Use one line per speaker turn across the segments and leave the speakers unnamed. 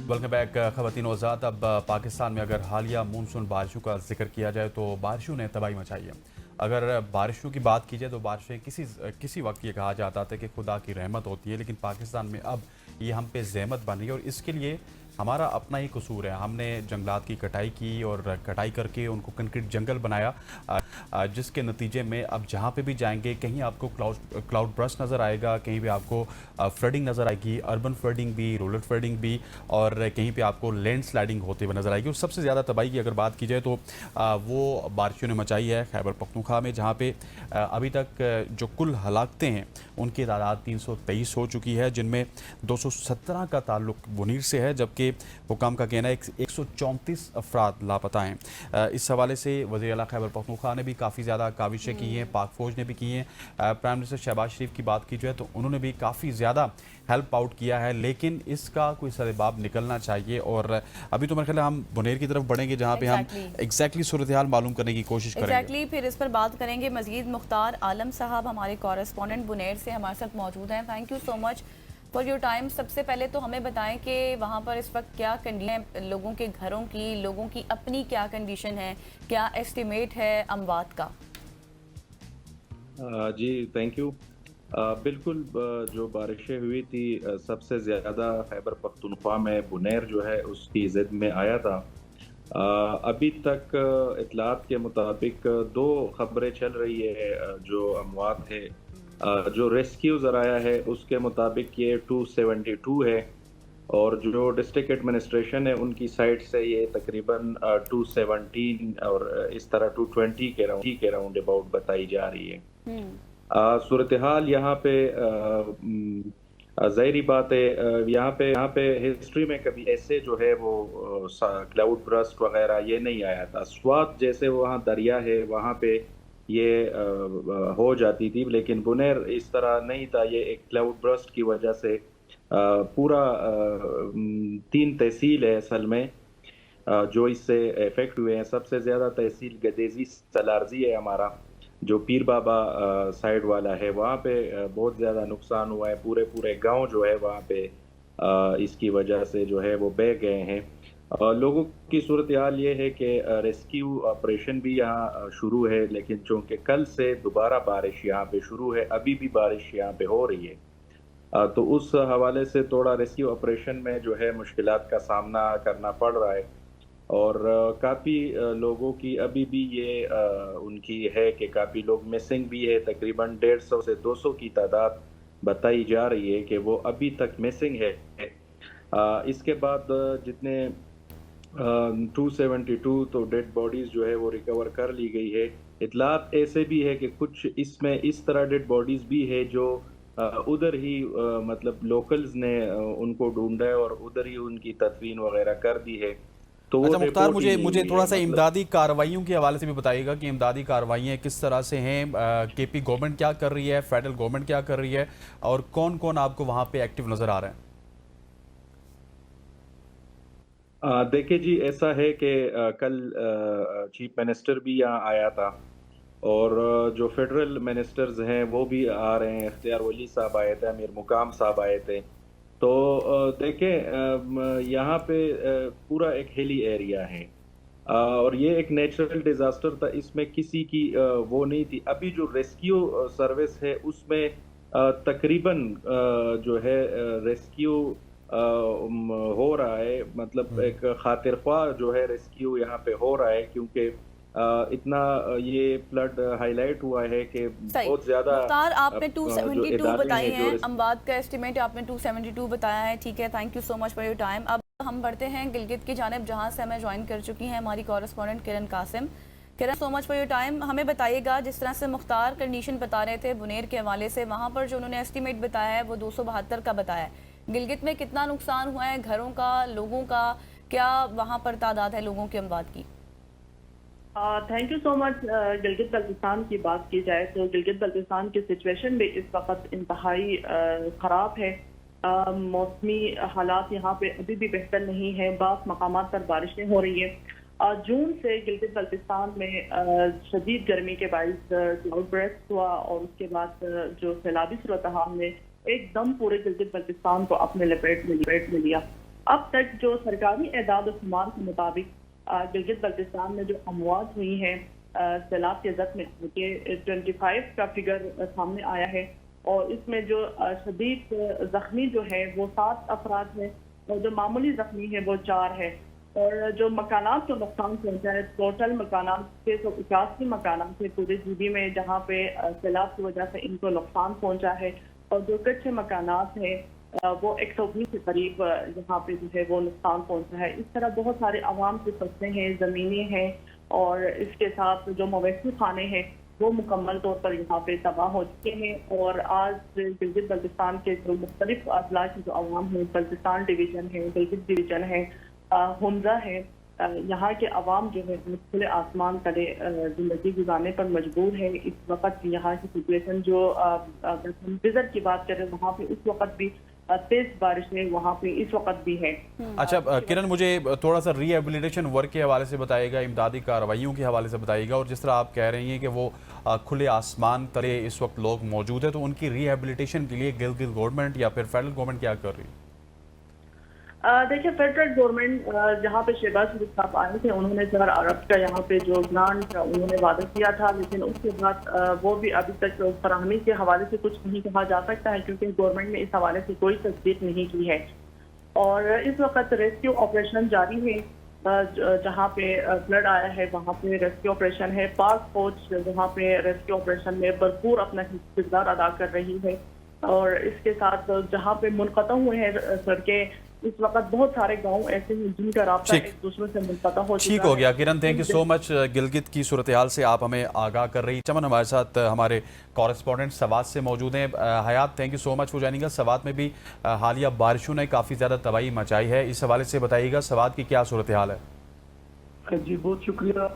Welcome back ख़वातीन और हज़रात। अब पाकिस्तान में अगर हालिया मानसून बारिशों का जिक्र किया जाए तो बारिशों ने तबाही मचाई है। अगर बारिशों की बात की जाए तो बारिशें किसी वक्त ये कहा जाता था कि खुदा की रहमत होती है, लेकिन पाकिस्तान में अब ये हम पे ज़हमत बन रही है और इसके लिए हमारा अपना ही कसूर है। हमने जंगलात की कटाई की और कटाई करके उनको कंक्रीट जंगल बनाया, जिसके नतीजे में अब जहाँ पे भी जाएंगे कहीं आपको क्लाउड ब्रस्ट नज़र आएगा, कहीं पे आपको फ्लडिंग नज़र आएगी, अर्बन फ्लडिंग भी, रूरल फ्लडिंग भी, और कहीं पे आपको लैंड स्लाइडिंग होते हुए नज़र आएगी। और सबसे ज़्यादा तबाही की अगर बात की जाए तो वो बारिशों ने मचाई है खैबर पख्तूनख्वा में, जहाँ पे अभी तक जो कुल हलाकतें हैं उनकी तादाद 323 हो चुकी है, जिनमें 217 का ताल्लुक मुनीर से है, जबकि हुकाम का कहना है 134 अफराद लापता हैं। इस हवाले से वज़ीर आला खैबर पख्तूनख्वा ने भी काफ़ी ज़्यादा काविशें की हैं, पाक फ़ौज ने भी की हैं। प्राइम मिनिस्टर शहबाज शरीफ की बात की जाए तो उन्होंने भी काफ़ी ज़्यादा हेल्प आउट किया है, लेकिन इसका कोई सरेबाब निकलना चाहिए। और अभी तो मेरे ख्याल है हम बुनेर की तरफ बढ़ेंगे, जहाँ पे हम एग्जैक्टली सूरत हाल मालूम करने की कोशिश करेंगे।
फिर इस पर बात करेंगे मजीद। मुख्तार आलम साहब हमारे कॉरेस्पॉन्डेंट बुनेर से हमारे साथ मौजूद हैं। Thank you so much for your time. सबसे पहले तो हमें बताएं कि वहाँ पर इस वक्त क्या कंडीशन है, लोगों के घरों की, लोगों की अपनी क्या कंडीशन है, क्या एस्टिमेट है अमवात का?
जी थैंक यू। बिल्कुल, जो बारिशें हुई थी सबसे ज़्यादा खैबर पख्तूनख्वा में बुनेर जो है उसकी ज़द में आया था। अभी तक इतलात के मुताबिक दो खबरें चल रही है। जो अमवात है, जो रेस्क्यू ज़राया है उसके मुताबिक ये 272 है, और जो डिस्ट्रिक्ट एडमिनिस्ट्रेशन है उनकी साइड से ये तकरीबन 217 और इस तरह 220 के राउंड अबाउट बताई जा रही है। सूरत हाल यहाँ पे ज़ाहिरी बात है, यहाँ पे हिस्ट्री में कभी ऐसे जो है वो क्लाउड ब्रस्ट वगैरह ये नहीं आया था। स्वात जैसे वहाँ दरिया है वहाँ पे ये हो जाती थी, लेकिन बुनेर इस तरह नहीं था। ये एक क्लाउड ब्रस्ट की वजह से पूरा 3 तहसील है असल में जो इससे इफेक्ट हुए हैं। सबसे ज़्यादा तहसील गदेजी सलारजी है हमारा, जो पीर बाबा साइड वाला है, वहाँ पे बहुत ज़्यादा नुकसान हुआ है। पूरे पूरे गांव जो है वहाँ पे इसकी वजह से जो है वो बह गए हैं। लोगों की सूरत हाल ये है कि रेस्क्यू ऑपरेशन भी यहाँ शुरू है, लेकिन चूँकि कल से दोबारा बारिश यहाँ पे शुरू है, अभी भी बारिश यहाँ पे हो रही है, तो उस हवाले से थोड़ा रेस्क्यू ऑपरेशन में जो है मुश्किलात का सामना करना पड़ रहा है। और काफ़ी लोगों की अभी भी ये उनकी है कि काफ़ी लोग मिसिंग भी है। तकरीबन 150 से 200 की तादाद बताई जा रही है कि वो अभी तक मिसिंग है। इसके बाद जितने 272 तो डेड बॉडीज़ जो है वो रिकवर कर ली गई है। इतलात ऐसे भी है कि कुछ इसमें इस तरह डेड बॉडीज़ भी है जो उधर ही मतलब लोकल्स ने उनको ढूंढा है और उधर ही उनकी तदफीन वगैरह कर दी है। तो
अच्छा मुख्तार, मुझे थोड़ा सा
मतलब
इमदादी कार्रवाइयों के हवाले से भी बताइएगा कि इमदादी कार्रवाइयाँ किस तरह से हैं, केपी गवर्नमेंट क्या कर रही है, फेडरल गवर्नमेंट क्या कर रही है, और कौन कौन आपको वहाँ पे एक्टिव नज़र आ रहे हैं?
देखिए जी, ऐसा है कि कल चीफ मिनिस्टर भी यहाँ आया था, और जो फेडरल मिनिस्टर्स हैं वो भी आ रहे हैं। इख्तियार वली साहब आए थे, अमीर मुकाम साहब आए थे। तो देखें, यहाँ पे पूरा एक हिली एरिया है, और ये एक नेचुरल डिजास्टर था, इसमें किसी की वो नहीं थी। अभी जो रेस्क्यू सर्विस है उसमें तकरीबन जो है रेस्क्यू हो रहा है, मतलब एक खातिर ख्वाह जो है रेस्क्यू यहाँ पे हो रहा है, क्योंकि इतना ये फ्लड हाईलाइट हुआ है कि बहुत ज्यादा
मुख्तार, आपने
जो
272
इदारे
बताए
हैं जो
हैं, अमवात का एस्टिमेट आपने 272 बताया है। ठीक है, thank you so much for your time. अब हम बढ़ते हैं गिलगित की जानिब, जहां से हमें ज्वाइन कर चुकी हैं हमारी correspondent Kiran Kasim. Kiran, so much for your time. हमें बताइएगा, जिस तरह से मुख्तार कंडीशन बता रहे थे बुनेर के हवाले से, वहाँ पर जो उन्होंने एस्टिमेट बताया है वो 272 का बताया है। गिलगित में कितना नुकसान हुआ है घरों का, लोगों का, क्या वहाँ पर तादाद है लोगों की अमवात की?
Thank you so much. Gilgit Baltistan की बात की जाए तो गिलगित बल्तिस्तान की सिचुएशन भी इस वक्त इंतहाई ख़राब है। मौसमी हालात यहाँ पे अभी भी बेहतर नहीं है, बास मकामात पर बारिशें हो रही है। जून से गिलगित बल्तिस्तान में शदीद गर्मी के बाइस क्लाउड ब्रेस्ट हुआ, और उसके बाद जो सैलाबी सूरत हाल ने एकदम पूरे गिलगित बल्तिस्तान को अपने लपेट में लिया। अब तक जो सरकारी एदाद शुमार के मुताबिक गिलगित बल्तिस्तान में जो अमवात हुई हैं सैलाब के जख्म में के 25 का फिगर सामने आया है और इसमें जो शदीद जख्मी जो है वो 7 अफराद हैं और जो मामूली जख्मी है वो 4 है। और जो मकानात को नुकसान पहुंचा है, टोटल मकानात 681 मकानात थे पूरे जीबी में जहाँ पे सैलाब की वजह से इनको नुकसान पहुंचा है और जो कच्चे मकानात हैं वो 120 के करीब यहाँ पे जो है वो नुकसान पहुंचा है। इस तरह बहुत सारे आवाम की फसलें हैं, ज़मीनें हैं और इसके साथ जो मवेशी खाने हैं वो मुकम्मल तौर पर यहाँ पे तबाह हो चुके हैं। और आज गिलगित बल्तिस्तान के जो मुख्तलिफ अजला की जो आवाम है, बल्तिस्तान डिवीज़न है, गिलगित डिवीज़न है, हमजा है, यहाँ के अवाम जो है खुले आसमान तले जिंदगी गुजारने पर मजबूर है। इस वक्त यहाँ की सिचुएशन जो विजट की बात करें वहाँ पे इस वक्त भी तेज बारिशें वहाँ पे इस वक्त भी है।
अच्छा किरण, मुझे थोड़ा सा रिहेबिलिटेशन वर्क के हवाले से बताइएगा, इमदादी कार्रवाइयों के हवाले से बताइएगा और जिस तरह आप कह रही हैं कि वो खुले आसमान तले इस वक्त लोग मौजूद है तो उनकी रिहेबिलिटेशन के लिए गिलगित गवर्नमेंट या फिर फेडरल गवर्नमेंट क्या कर रही है?
देखिए फेडरल गवर्नमेंट जहाँ पे शहबाज शरीफ साहब आए थे उन्होंने 4 अरब का यहाँ पे जो ग्रांट उन्होंने वादा किया था, लेकिन उसके बाद वो भी अभी तक फराहमी के हवाले से कुछ नहीं कहा जा सकता है क्योंकि गवर्नमेंट ने इस हवाले से कोई तस्दीक नहीं की है। और इस वक्त रेस्क्यू ऑपरेशन जारी है, जहाँ पे फ्लड आया है वहाँ पे रेस्क्यू ऑपरेशन है। पाक फौज वहाँ पे रेस्क्यू ऑपरेशन में भरपूर अपना किरदार अदा कर रही है और इसके साथ जहाँ पे मुनक़ता हुए हैं सड़कें, इस वक्त बहुत सारे गांव ऐसे हैं जिनका राब्ता एक दूसरे से मुनक़ता हो चुका है।
ठीक हो गया Kiran, thank you so much. Gilgit की सूरत हाल से आप हमें आगाह कर रही। चमन हमारे साथ हमारे कॉरेस्पॉन्डेंट सवात से मौजूद हैं। Hayat, thank you so much for joining us. Swat में भी हालिया बारिशों ने काफ़ी ज़्यादा तबाही मचाई है, इस हवाले से बताइएगा सवात की क्या सूरत हाल है?
जी बहुत शुक्रिया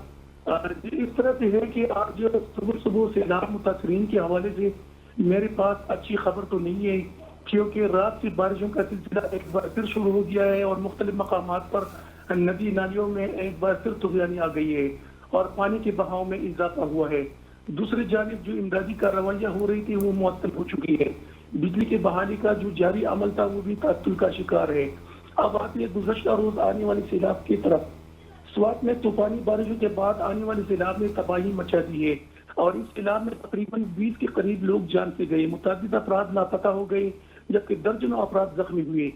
जी। इस तरह से है कि आज सुबह सैलाब मुतासरीन के हवाले से मेरे पास अच्छी खबर तो नहीं है क्योंकि रात से बारिशों का सिलसिला एक बार फिर शुरू हो गया है और मुख्तलिफ मकामात पर नदी नालियों में एक बार फिर तूफानी आ गई है और पानी के बहाव में इजाफा हुआ है। दूसरी जानिब जो इमदादी कार्रवाइयाँ हो रही थी वो मुअत्तल हो चुकी है। बिजली के बहाली का जो जारी अमल था वो भी तात्तुल का शिकार है। अब आती है गुज़श्ता रोज आने वाली सैलाब की तरफ। स्वात में तूफानी बारिशों के बाद आने वाले सैलाब ने तबाही मचा दी है और इस सैलाब में तकरीबन 20 के करीब लोग जान से गए, मुताबिद अफराद लापता हो गए जबकि दर्जनों अफराद जख्मी हुए।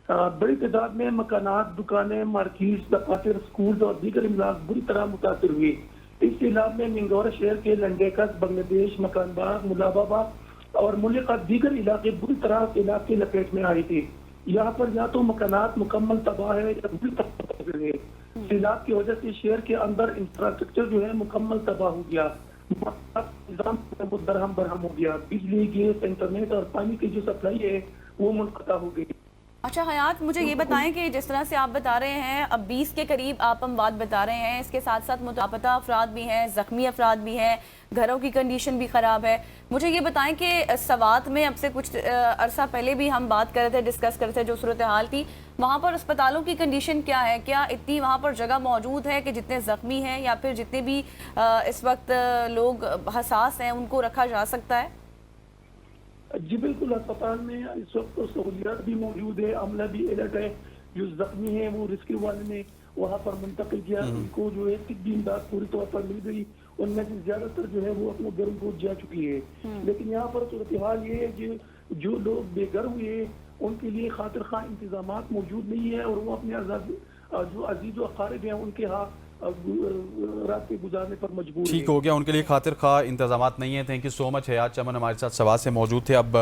बड़ी तादाद में मकानात, दुकानें, मार्केट, दफातर, स्कूल और दीगर इमलाक बुरी तरह मुतासर हुए। इस सैलाब में मिंगौरा शहर के लंडेकस, बांग्लादेश, मकानबाग, मुलाबाबाद और मुल्क का दीगर इलाके बुरी तरह सैलाब की लपेट में आए थे। यहाँ पर या तो मकानात मुकम्मल तबाह है या बुरी तरह है। सैलाब की वजह से शहर के अंदर इंफ्रास्ट्रक्चर जो है मुकम्मल तबाह हो गया, निजाम दरहम बरहम हो गया, बिजली, गैस, इंटरनेट और पानी की जो सप्लाई है वो मुनक़ता हो गई।
अच्छा हयात, मुझे ये बताएं कि जिस तरह से आप बता रहे हैं अब 20 के करीब आप अमवात बता रहे हैं, इसके साथ साथ लापता अफराद भी हैं, ज़ख्मी अफराद भी हैं, घरों की कंडीशन भी ख़राब है। मुझे ये बताएं कि सवात में अब से कुछ अरसा पहले भी हम बात कर रहे थे, डिस्कस कर रहे थे जो सूरत हाल थी, वहाँ पर अस्पतालों की कंडीशन क्या है? क्या इतनी वहाँ पर जगह मौजूद है कि जितने ज़ख्मी हैं या फिर जितने भी इस वक्त लोग हसास हैं उनको रखा जा सकता है?
जी बिल्कुल, अस्पताल में इस वक्त तो सहूलियात भी मौजूद है, अमला भी अलर्ट है। जो जख्मी है वो रेस्क्यू वाले ने वहाँ पर मुंतकिल किया, उनको जो है तिब्बी इमदाद पूरी तौर पर मिल गई। उनमें से ज्यादातर जो है वो अपने घरों को जा चुकी है। लेकिन यहाँ पर सूरत हाल ये है कि जो लोग बेघर हुए उनके लिए खातिर खा इंतजाम मौजूद नहीं है और वो अपने जो अजीज व अकारिब हैं उनके यहाँ रात के गुजारने पर मजबूर।
ठीक हो गया, उनके लिए खातिर खा इंतजामात नहीं है। Thank you so much. Hayat Chaman हमारे साथ सवाल से मौजूद थे। अब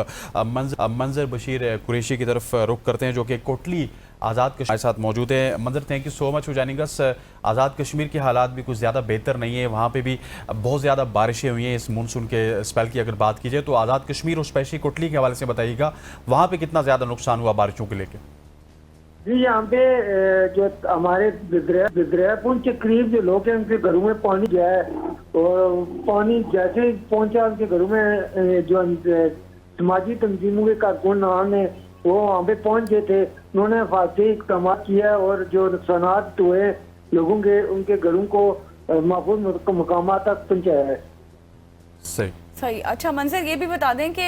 मंजर बशीर कुरैशी की तरफ रुख करते हैं जो कि कोटली आज़ाद कश्मीर साथ मौजूद है। Manzar, thank you so much for joining us. Azad Kashmir के हालात भी कुछ ज़्यादा बेहतर नहीं है, वहाँ पे भी बहुत ज़्यादा बारिशें हुई हैं इस मानसून के स्पेल की अगर बात की जाए तो। आज़ाद कश्मीर और स्पेशली कोटली के हवाले से बताइएगा वहाँ पे कितना ज़्यादा नुकसान हुआ बारिशों को लेकर?
जी यहाँ पे जो हमारे बिद्रियापुंज के करीब जो लोग हैं उनके घरों में पानी गया है और पानी जैसे पहुंचा उनके घरों में जो समाजी तंजीमों के कारकुनान है वो वहाँ पे पहुंच गए थे। उन्होंने हिफाजती इक़दाम किया और जो नुकसानात हुए लोगों के उनके घरों को महफूज मकामात तक पहुँचाया है।
सही।
सही। अच्छा मंजर, ये भी बता दें कि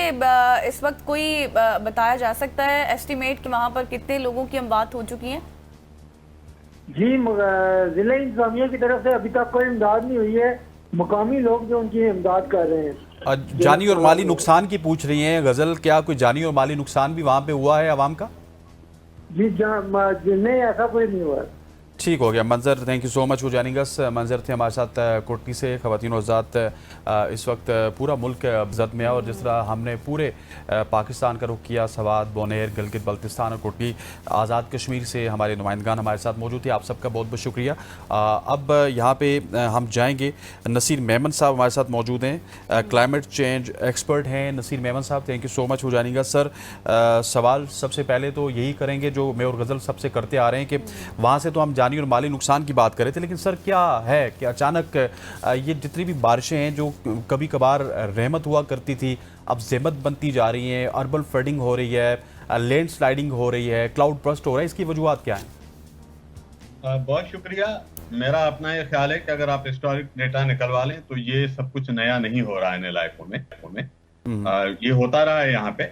इस वक्त कोई बताया जा सकता है एस्टिमेट कि वहाँ पर कितने लोगों की अमवात हो चुकी हैं?
जी, जिला इंतजामिया की तरफ से अभी तक कोई इमदाद नहीं हुई है। मुकामी लोग जो उनकी इमदाद कर रहे हैं।
जानी और माली नुकसान की पूछ रही हैं गजल, क्या कोई जानी और माली नुकसान भी वहाँ पे हुआ है आवाम का?
जी नहीं, ऐसा कोई नहीं हुआ।
ठीक हो गया मंजर, thank you so much for joining अस। मंजर थे हमारे साथ कोटनी से। ख़वातीन और हज़रात, इस वक्त पूरा मुल्क जद में है और जिस तरह हमने पूरे पाकिस्तान का रुख किया, सवात, बोनेर, गिलगित बल्तिस्तान और कोटनी, आज़ाद कश्मीर से हमारे नुमाइंदगान हमारे साथ मौजूद थे। आप सबका बहुत बहुत शुक्रिया। अब यहाँ पे हम जाएंगे, नसीर मेमन साहब हमारे साथ मौजूद हैं, क्लाइमेट चेंज एक्सपर्ट हैं नसीर मेमन साहब। Thank you so much for joining us sir. सवाल सबसे पहले तो यही करेंगे जो मैं और गज़ल सबसे करते आ रहे हैं कि वहाँ से तो हम जानी और माली नुकसान की बात कर रहे थे, लेकिन सर क्या है कि अचानक ये जितनी भी बारिशें हैं जो कभी कभार रहमत हुआ करती थी, अब ज़हमत बनती जा रही हैं, अर्बन फ्लडिंग हो रही है, लैंड स्लाइडिंग हो रही है, क्लाउड बर्स्ट हो रहा है, इसकी वजूहत क्या हैं?
बहुत शुक्रिया। मेरा अपना ये ख्याल है कि अगर आप हिस्टोरिक डेटा निकलवा लें तो ये सब कुछ नया नहीं हो रहा है इन इलाकों में। ये होता रहा है यहाँ पे।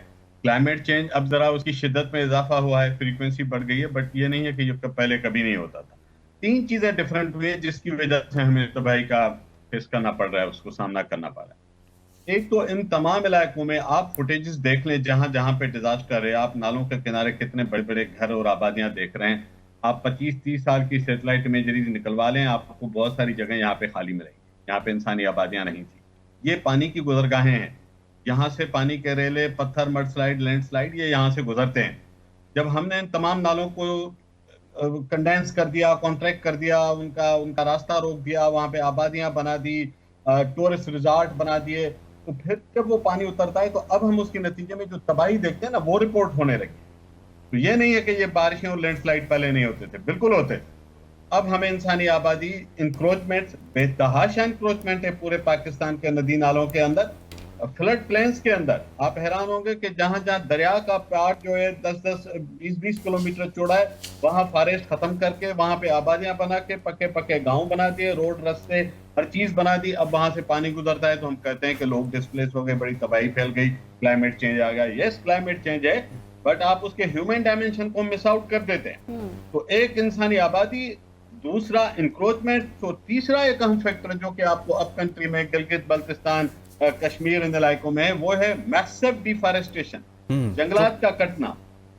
क्लाइमेट चेंज अब जरा उसकी शिद्दत में इजाफा हुआ है, फ्रीक्वेंसी बढ़ गई है, बट ये नहीं है कि ये पहले कभी नहीं होता था। 3 चीजें डिफरेंट हुई है जिसकी वजह से हमें तबाही का फेस करना पड़ रहा है, उसको सामना करना पड़ रहा है। एक तो इन तमाम इलाकों में आप फुटेजेस देख लें, जहां जहां पे डिजास्टर है, आप नालों के किनारे कितने बड़े बड़े घर और आबादियां देख रहे हैं। आप 25-30 साल की सैटेलाइट इमेजरीज निकलवा लें, आपको बहुत सारी जगह यहाँ पे खाली मिलेगी, यहाँ पे इंसानी आबादियां नहीं थी। ये पानी की गुजरगाहें हैं, यहाँ से पानी के रेले, पत्थर, मड स्लाइड, लैंड स्लाइड, ये यहाँ से गुजरते हैं। जब हमने इन तमाम नालों को कंडेंस कर दिया, कॉन्ट्रैक्ट कर दिया, उनका रास्ता रोक दिया, वहां पे आबादियां बना दी, टूरिस्ट रिजॉर्ट बना दिए, तो फिर जब वो पानी उतरता है तो अब हम उसके नतीजे में जो तबाही देखते हैं ना, वो रिपोर्ट होने लगी। तो ये नहीं है कि ये बारिशें और लैंडस्लाइड पहले नहीं होते थे, बिल्कुल होते थे। अब हमें इंसानी आबादी, इंक्रोचमेंट, बेतहाशा इंक्रोचमेंट है पूरे पाकिस्तान के नदी नालों के अंदर, फ्लड प्लेन्स के अंदर। आप हैरान होंगे कि जहां जहां दरिया का पार्ट जो है 10-10, 20-20 किलोमीटर चौड़ा है, वहां फॉरेस्ट खत्म करके वहां पे आबादियां बना के पक्के पक्के गांव बना दिए, रोड, रास्ते, हर चीज बना दी। अब वहां से पानी गुजरता है तो हम कहते हैं कि लोग डिस्प्लेस हो गए, बड़ी तबाही फैल गई, क्लाइमेट चेंज आ गया। यस, क्लाइमेट चेंज है, बट आप उसके ह्यूमन डायमेंशन को मिस आउट कर देते हैं। तो एक इंसानी आबादी, दूसरा इंक्रोचमेंट, तो तीसरा एक अहम फैक्टर जो कि आपको अब कंट्री में गिलगित बल्तिस्तान, कश्मीर इन इलाकों में, वो है मैसिव डिफॉरेस्टेशन, जंगलात का कटना।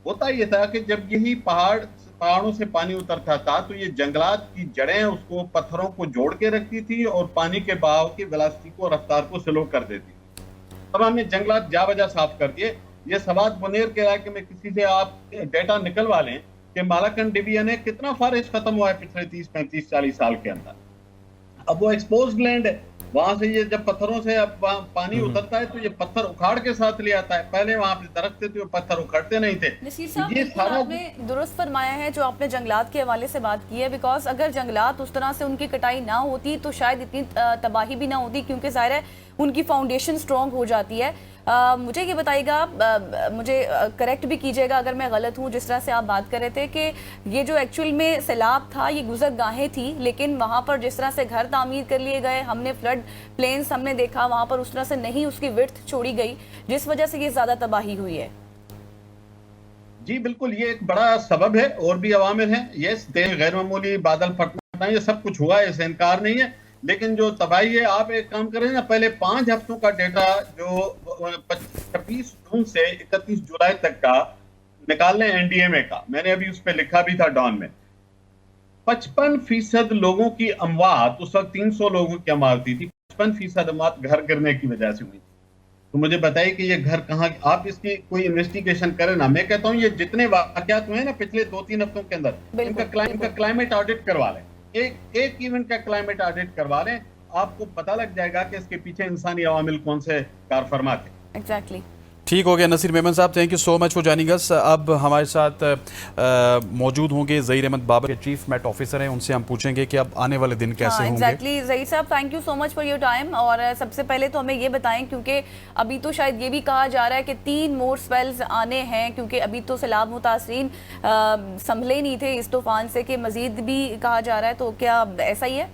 होता ये था कि जब यही पहाड़ों से पानी उतरता था तो ये जंगलात की जड़ें उसको, पत्थरों को जोड़ के रखती थी और पानी के बहाव की वेलोसिटी को, रफ्तार को स्लो कर देती थी। अब हमने जंगलात जा वजह साफ कर दिए। ये सवात बुनेर के इलाके में किसी से आप डेटा निकलवा लें कि मालाकंड डिवीजन है, कितना फॉरेस्ट खत्म हुआ है पिछले 30-35-40 साल के अंदर। अब वो एक्सपोज्ड लैंड है, वहां से ये जब पत्थरों से अब पानी उतरता है तो ये पत्थर उखाड़ के साथ ले आता है। पहले वहां पे दरख्त थे, वो पत्थर उखाड़ते नहीं थे।
नसीर साहब,
ये सारा
आपने दुरुस्त फरमाया है जो आपने जंगलात के हवाले से बात की है, बिकॉज अगर जंगलात उस तरह से उनकी कटाई ना होती तो शायद इतनी तबाही भी ना होती, क्योंकि जाहिर है उनकी फाउंडेशन स्ट्रॉन्ग हो जाती है। मुझे ये बताइएगा, मुझे करेक्ट भी कीजिएगा अगर मैं गलत हूँ, जिस तरह से आप बात कर रहे थे कि ये जो एक्चुअल में सैलाब था ये गुजरगाहें थी, लेकिन वहाँ पर जिस तरह से घर तामीर कर लिए गए, हमने फ्लड प्लेन्स हमने देखा, वहाँ पर उस तरह से नहीं उसकी विड्थ छोड़ी गई, जिस वजह से ये ज़्यादा तबाही हुई है।
जी बिल्कुल, ये एक बड़ा सबब है, और भी अवामिल हैं। ये गैर मामूली बादल फटना, ये सब कुछ हुआ है, इससे इनकार नहीं है। लेकिन जो तबाही है, आप एक काम करें ना, पहले 5 हफ्तों का डेटा जो 26 जून से 31 जुलाई तक का निकाल लें एनडीएमए का, मैंने अभी उस पर लिखा भी था डॉन में। 55% लोगों की अमवात, उस वक्त 300 लोगों की अमवात थी, 55% अमवात घर गिरने की वजह से हुई। तो मुझे बताइए कि ये घर कहाँ, आप इसकी कोई इन्वेस्टिगेशन करें ना। मैं कहता हूँ ये जितने वाकयात हुए ना पिछले 2-3 हफ्तों के अंदर, इनका क्लाइमेट ऑडिट करवा लें, एक इवेंट का क्लाइमेट ऑडिट करवा लें, आपको पता लग जाएगा कि इसके पीछे इंसानी अवामिल कौन से कार फरमा थे।
एग्जैक्टली।
ठीक हो गया नसीर मेमन साहब, thank you so much for joining अस। अब हमारे साथ मौजूद होंगे ज़हीर अहमद बाबर के चीफ मेट ऑफिसर हैं, उनसे हम पूछेंगे कि अब आने वाले दिन कैसे होंगे।
एग्जैक्टली ज़हीर साहब, thank you so much for your time. और सबसे पहले तो हमें ये बताएं, क्योंकि अभी तो शायद ये भी कहा जा रहा है कि 3 मोर स्पेल्स आने हैं, क्योंकि अभी तो सैलाब मुतासरीन संभले नहीं थे इस तूफान से, कि मज़ीद भी कहा जा रहा है, तो क्या ऐसा ही है?
जी बिल्कुल,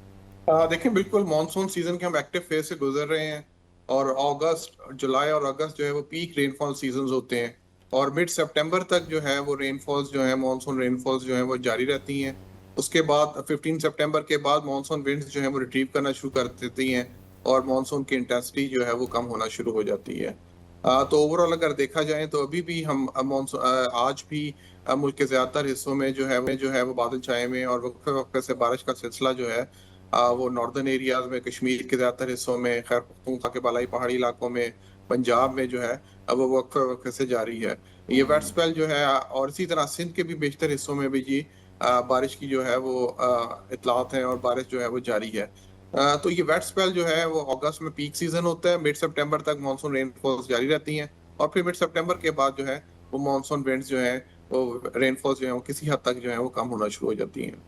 ये एक बड़ा सबब है, और भी अवामिल हैं। ये 3 मोर स्पेल्स आने हैं क्योंकि अभी तो सैलाब मुतासरीन संभले नहीं थे इस तूफान से, कि मजीद भी कहा जा रहा है, तो क्या ऐसा ही है?
देखिए बिल्कुल मानसून सीजन के हम एक्टिव फेज से गुजर रहे हैं और अगस्त जुलाई और अगस्त जो है वो पीक रेनफॉल सीजन होते हैं और मिड सितंबर तक जो है वो रेनफॉल्स जो है मानसून रेनफॉल्स जो है वो जारी रहती हैं। उसके बाद 15 सितंबर के बाद मानसून विंड्स जो है वो रिट्रीव करना शुरू कर देती हैं और मानसून की इंटेंसिटी जो है वो कम होना शुरू हो जाती है। तो ओवरऑल अगर देखा जाए तो अभी भी हम मानसून आज भी मुल्क के ज्यादातर हिस्सों में जो है वो बादल छाए हुए हैं और वक्फे वक्फे से बारिश का सिलसिला जो है वो नॉर्दर्न एरियाज में, कश्मीर के ज्यादातर हिस्सों में, खैबर पख्तूनख्वा के बालाई पहाड़ी इलाकों में, पंजाब में जो है अब वो वक्फे वक्फे से जारी है। ये वेट स्पेल जो है और इसी तरह सिंध के भी बेशतर हिस्सों में भी जी बारिश की जो है वो इतलात हैं और बारिश जो है वो जारी है। तो ये वेट स्पेल जो है वो अगस्त में पीक सीजन होता है, मिड सितंबर तक मानसून रेनफॉल्स जारी रहती हैं और फिर मिड सितंबर के बाद जो है वो मानसून विंड्स जो है वो रेनफॉल्स जो है वो किसी हद तक जो है वो कम होना शुरू हो जाती हैं।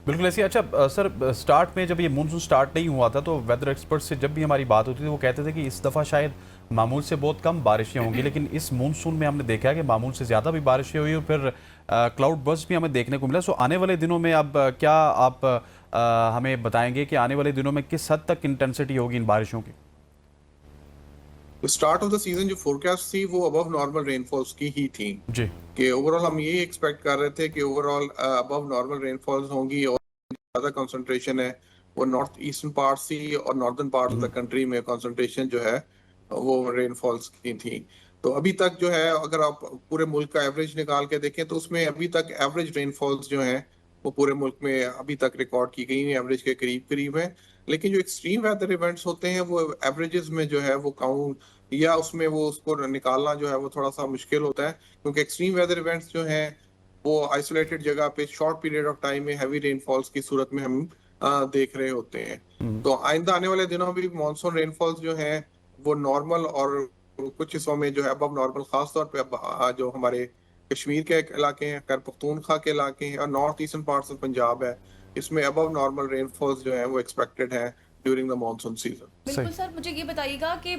बिल्कुल ऐसी। अच्छा सर, स्टार्ट में जब ये मानसून स्टार्ट नहीं हुआ था तो वेदर एक्सपर्ट से जब भी हमारी बात होती थी वो कहते थे कि इस दफ़ा शायद मामूल से बहुत कम बारिशें होंगी, लेकिन इस मानसून में हमने देखा है कि मामूल से ज़्यादा भी बारिशें हुई और फिर क्लाउड बर्स्ट भी हमें देखने को मिला। सो आने वाले दिनों में अब क्या आप हमें बताएंगे कि आने वाले दिनों में किस हद तक इंटेंसिटी होगी इन बारिशों की?
तो स्टार्ट ऑफ द सीजन जो फोरकास्ट थी वो अबव नॉर्मल रेनफॉल्स की ही थी
जी,
कि ओवरऑल हम ये एक्सपेक्ट कर रहे थे कि ओवरऑल अबव नॉर्मल रेनफॉल्स होंगी और ज्यादा कंसंट्रेशन है वो नॉर्थ ईस्टर्न पार्ट थी और northern part of the country में कंसंट्रेशन जो है वो रेनफॉल्स की थी। तो अभी तक जो है अगर आप पूरे मुल्क का एवरेज निकाल के देखें तो उसमें अभी तक एवरेज रेनफॉल्स जो है वो पूरे मुल्क में अभी तक रिकॉर्ड की गई एवरेज के करीब करीब है। लेकिन जो एक्सट्रीम वेदर इवेंट्स होते हैं वो एवरेजेस में जो है वो काउंट या उसमें वो उसको निकालना जो है वो थोड़ा सा मुश्किल होता है क्योंकि एक्सट्रीम वेदर इवेंट्स जो हैं वो आइसोलेटेड जगह पे शॉर्ट पीरियड ऑफ टाइम में हैवी रेनफॉल्स की सूरत में हम देख रहे होते हैं। तो आइंदा आने वाले दिनों में भी मानसून रेनफॉल्स जो हैं वो नॉर्मल और कुछ हिस्सों में जो है अबव नॉर्मल, खास तौर पे जो हमारे कश्मीर के इलाके हैं, खैबर पख्तूनख्वा के इलाके हैं और north eastern parts of Punjab है, इसमें अबव नॉर्मल रेनफॉल्स जो है वो एक्सपेक्टेड है ड्यूरिंग द मानसून सीजन।
बिल्कुल सर, मुझे ये बताइएगा कि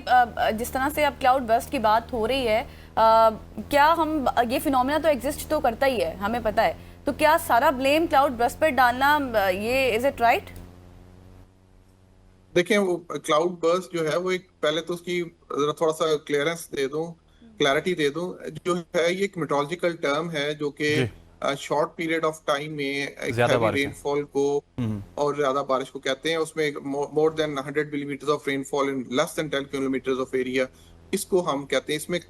जिस तरह से अब क्लाउड बर्स्ट की बात हो रही है, क्या हम ये फिनोमेना तो एग्जिस्ट तो करता ही है, हमें पता है, तो क्या सारा ब्लेम क्लाउड बर्स्ट पर डालना ये इज इट राइट?
देखें वो क्लाउड बर्स्ट जो है वो एक पहले तो उसकी जरा थोड़ा सा क्लैरिटी दे दूं जो है ये एक मेट्रोलॉजिकल टर्म है जो कि शॉर्ट पीरियड ऑफ टाइम में एक हैवी रेनफॉल को और ज्यादा बारिश को कहते हैं। उसमें more than 100 millimetres of rainfall in less than 10 kilometres of area, इसको हम कहते हैं। इसमें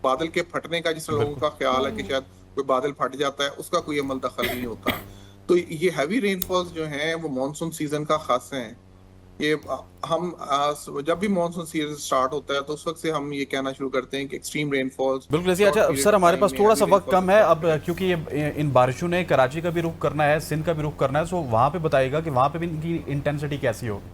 बादल के फटने का जिस लोगों का ख्याल है कि शायद कोई बादल फट जाता है, उसका कोई अमल दखल नहीं होता। तो ये हैवी रेनफॉल्स जो हैं वो मानसून सीजन का खास है। ये हम जब भी मानसून सीजन स्टार्ट होता है तो उस वक्त से हम ये कहना शुरू करते हैं कि एक्सट्रीम रेनफॉल्स।
बिल्कुल ऐसी। अच्छा सर, हमारे पास थोड़ा सा वक्त कम है अब क्योंकि ये इन बारिशों ने कराची का भी रुख करना है, सिंध का भी रुख करना है, सो वहाँ पे बताइएगा कि वहाँ पे भी इनकी इंटेंसिटी कैसी होगी?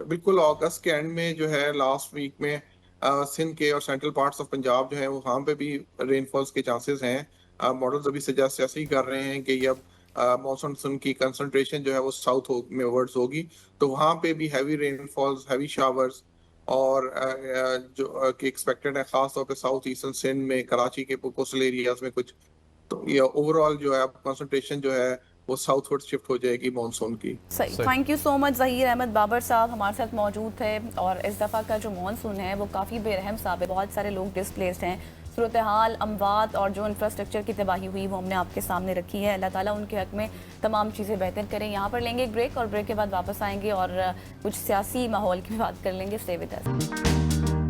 बिल्कुल अगस्त के एंड में जो है लास्ट वीक में सिंध के और सेंट्रल पार्ट्स ऑफ पंजाब जो है वहाँ पे भी रेनफॉल्स के चांसेस हैं। मॉडल्स अभी सजेस्ट ऐसे ही कर रहे हैं कि ये अब मानसून की कंसंट्रेशन जो है वो साउथ में वर्ड्स होगी, तो वहाँ पे भी हैवी रेनफॉल्स, हैवी शावर्स और जो कि एक्सपेक्टेड है खास तौर पे साउथ ईस्टर्न सिंध में, कराची के कोस्टल एरियाज में कुछ। तो ये ओवरऑल जो है कंसंट्रेशन जो है वो साउथवर्ड शिफ्ट हो जाएगी मानसून की।
सही। Thank you so much Zaheer Ahmed Babar sahab हमारे साथ मौजूद थे। और इस दफ़ा का जो मानसून है वो काफ़ी बेरहम साहब है, बहुत सारे लोग डिस्प्लेस्ड हैं, सूरत हाल, अमवात और जो इंफ्रास्ट्रक्चर की तबाही हुई वो हमने आपके सामने रखी है। अल्लाह ताला उनके हक में तमाम चीज़ें बेहतर करें। यहाँ पर लेंगे एक ब्रेक और ब्रेक के बाद वापस आएंगे और कुछ सियासी माहौल की बात कर लेंगे। Stay with us.